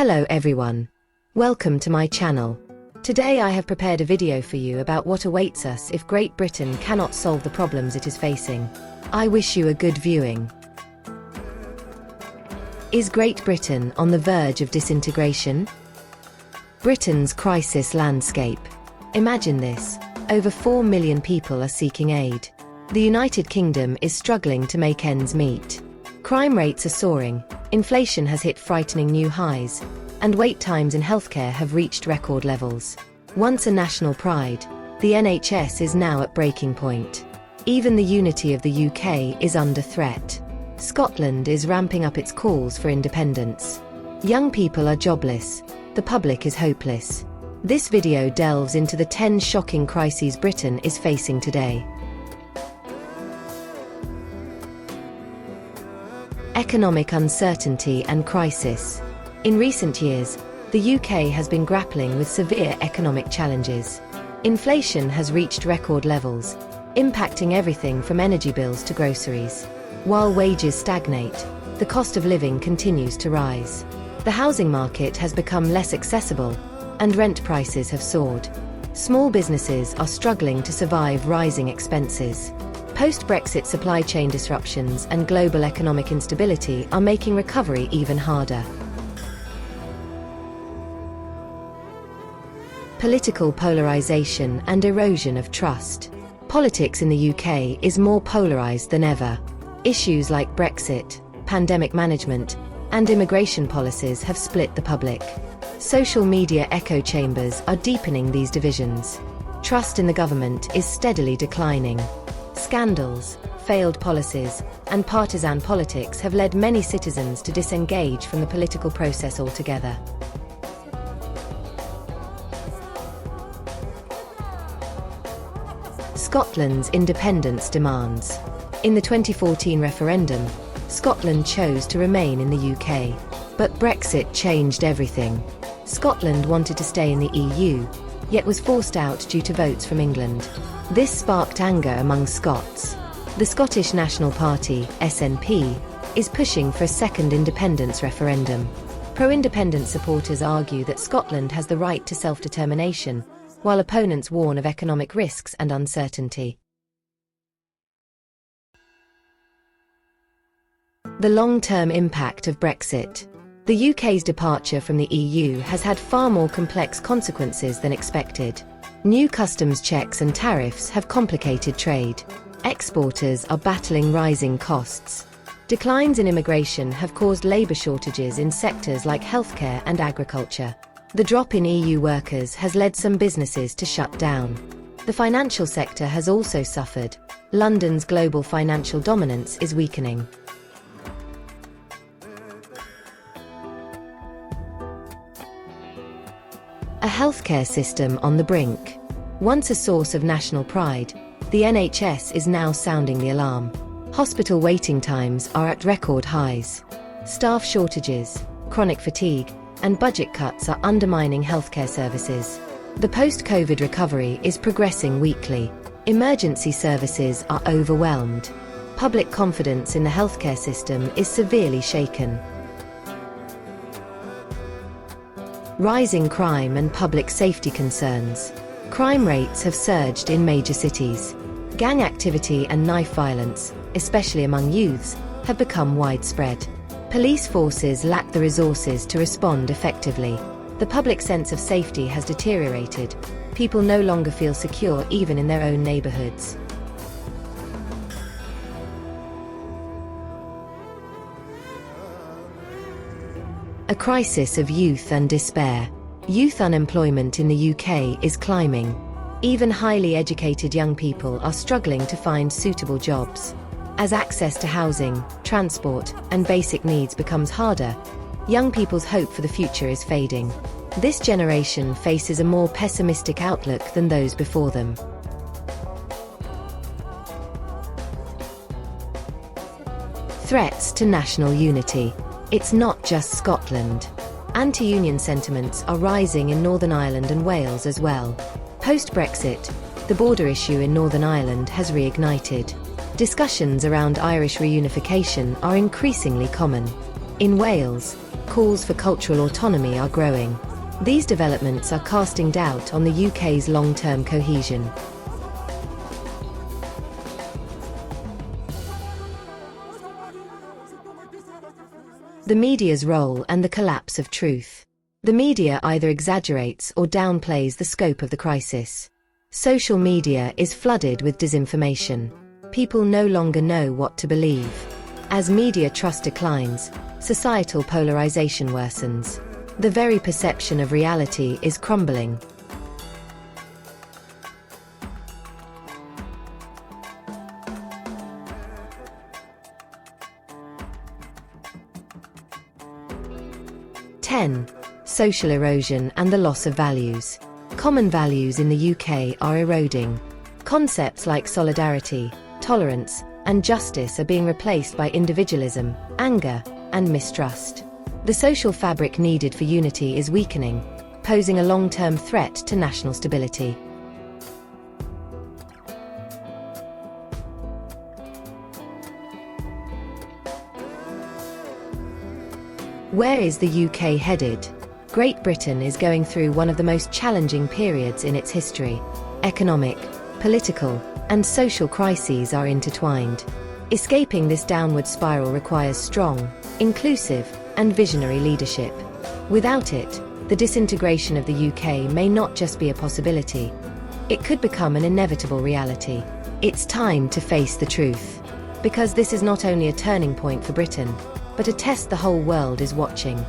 Hello everyone. Welcome to my channel. Today I have prepared a video for you about what awaits us if Great Britain cannot solve the problems it is facing. I wish you a good viewing. Is Great Britain on the verge of disintegration? Britain's crisis landscape. Imagine this. Over 4 million people are seeking aid. The United Kingdom is struggling to make ends meet. Crime rates are soaring, inflation has hit frightening new highs, and wait times in healthcare have reached record levels. Once a national pride, the NHS is now at breaking point. Even the unity of the UK is under threat. Scotland is ramping up its calls for independence. Young people are jobless. The public is hopeless. This video delves into the 10 shocking crises Britain is facing today. Economic uncertainty and crisis. In recent years, the UK has been grappling with severe economic challenges. Inflation has reached record levels, impacting everything from energy bills to groceries. While wages stagnate, the cost of living continues to rise. The housing market has become less accessible, and rent prices have soared. Small businesses are struggling to survive rising expenses. Post-Brexit supply chain disruptions and global economic instability are making recovery even harder. Political polarisation and erosion of trust. Politics in the UK is more polarised than ever. Issues like Brexit, pandemic management, and immigration policies have split the public. Social media echo chambers are deepening these divisions. Trust in the government is steadily declining. Scandals, failed policies, and partisan politics have led many citizens to disengage from the political process altogether. Scotland's independence demands. In the 2014 referendum, Scotland chose to remain in the UK. But Brexit changed everything. Scotland wanted to stay in the EU, yet was forced out due to votes from England. This sparked anger among Scots. The Scottish National Party, SNP, is pushing for a second independence referendum. Pro-independence supporters argue that Scotland has the right to self-determination, while opponents warn of economic risks and uncertainty. The long-term impact of Brexit. The UK's departure from the EU has had far more complex consequences than expected. New customs checks and tariffs have complicated trade. Exporters are battling rising costs. Declines in immigration have caused labour shortages in sectors like healthcare and agriculture. The drop in EU workers has led some businesses to shut down. The financial sector has also suffered. London's global financial dominance is weakening. A healthcare system on the brink. Once a source of national pride, the NHS is now sounding the alarm. Hospital waiting times are at record highs. Staff shortages, chronic fatigue, and budget cuts are undermining healthcare services. The post-COVID recovery is progressing weakly. Emergency services are overwhelmed. Public confidence in the healthcare system is severely shaken. Rising crime and public safety concerns. Crime rates have surged in major cities. Gang activity and knife violence, especially among youths, have become widespread. Police forces lack the resources to respond effectively. The public sense of safety has deteriorated. People no longer feel secure even in their own neighborhoods. A crisis of youth and despair. Youth unemployment in the UK is climbing. Even highly educated young people are struggling to find suitable jobs. As access to housing, transport, and basic needs becomes harder, young people's hope for the future is fading. This generation faces a more pessimistic outlook than those before them. Threats to national unity. It's not just Scotland. Anti-union sentiments are rising in Northern Ireland and Wales as well. Post-Brexit, the border issue in Northern Ireland has reignited. Discussions around Irish reunification are increasingly common. In Wales, calls for cultural autonomy are growing. These developments are casting doubt on the UK's long-term cohesion. The media's role and the collapse of truth. The media either exaggerates or downplays the scope of the crisis. Social media is flooded with disinformation. People no longer know what to believe. As media trust declines, societal polarization worsens. The very perception of reality is crumbling. Social erosion and the loss of values. Common values in the UK are eroding. Concepts like solidarity, tolerance, and justice are being replaced by individualism, anger, and mistrust. The social fabric needed for unity is weakening, posing a long-term threat to national stability. Where is the UK headed? Great Britain is going through one of the most challenging periods in its history. Economic, political, and social crises are intertwined. Escaping this downward spiral requires strong, inclusive, and visionary leadership. Without it, the disintegration of the UK may not just be a possibility. It could become an inevitable reality. It's time to face the truth. Because this is not only a turning point for Britain, but a test the whole world is watching.